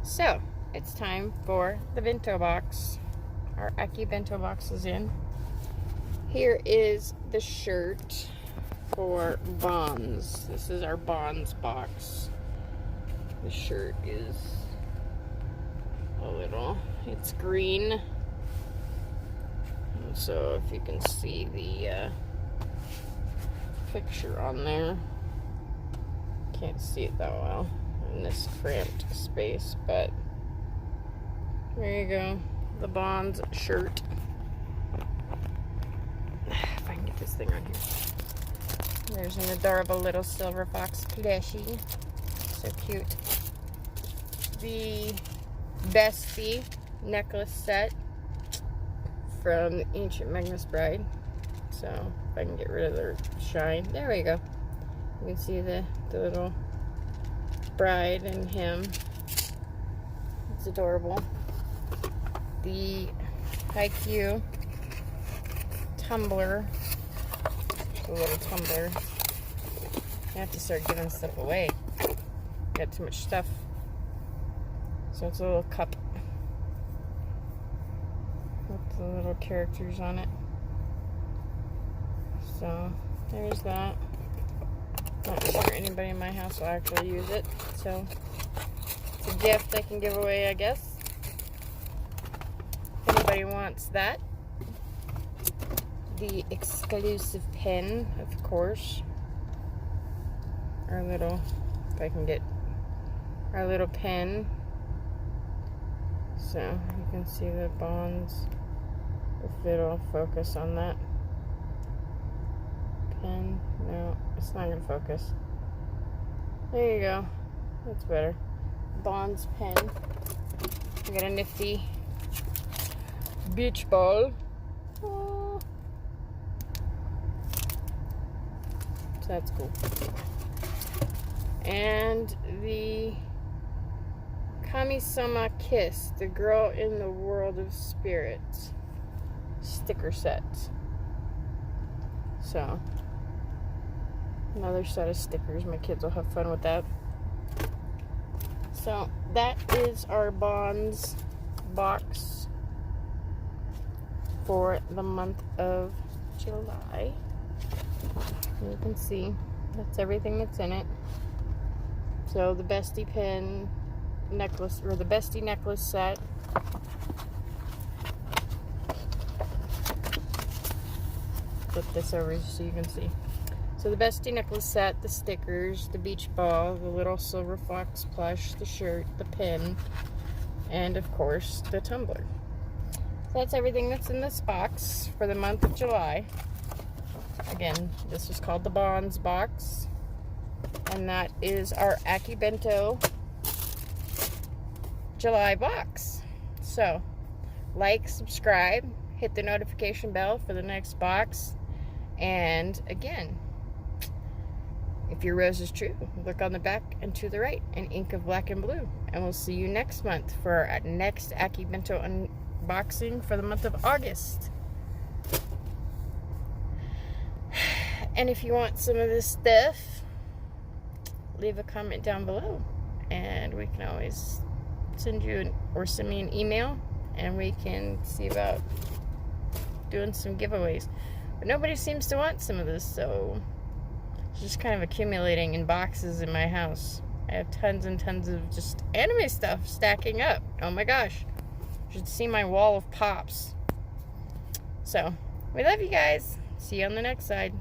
So, it's time for the bento box. Our Akibento box is in. Here is the shirt for Bonds. This is our Bonds box. The shirt is it's green. And so if you can see the picture on there, can't see it that well in this cramped space, but there you go, the Bonds shirt. If I can get this thing on here. There's an adorable little silver fox plushie, so cute. The Bestie necklace set from the Ancient Magnus Bride. So if I can get rid of the shine, there we go. You can see the little bride and him. It's adorable. The IQ tumbler, the little tumbler. I have to start giving stuff away. Got too much stuff. So it's a little cup with the little characters on it. So there's that. Not sure anybody in my house will actually use it, so it's a gift I can give away, I guess. If anybody wants that. The exclusive pen, of course. Our little, if I can get our little pen. So you can see the Bonds, if it'll focus on that pen. No, it's not gonna focus. There you go, that's better. Bonds pen. I got a nifty beach ball. Oh. So that's cool. And the Kami-sama Kiss, the Girl in the World of Spirits sticker set. So, another set of stickers. My kids will have fun with that. So, that is our Bonds box for the month of July. You can see that's everything that's in it. So, the Bestie pin necklace, or the Bestie necklace set. Flip this over so you can see. So the Bestie necklace set, the stickers, the beach ball, the little silver fox plush, the shirt, the pin, and of course the tumbler. So that's everything that's in this box for the month of July. Again, this is called the Bonds box, and that is our Akibento July box. So like, subscribe, hit the notification bell for the next box, and again, if your rose is true, look on the back and to the right in ink of black and blue, and we'll see you next month for our next Akibento unboxing for the month of August. And if you want some of this stuff, leave a comment down below, and we can always send you or send me an email, and we can see about doing some giveaways. But nobody seems to want some of this, so it's just kind of accumulating in boxes in my house. I have tons and tons of just anime stuff stacking up. Oh my gosh, you should see my wall of pops. So we love you guys. See you on the next side.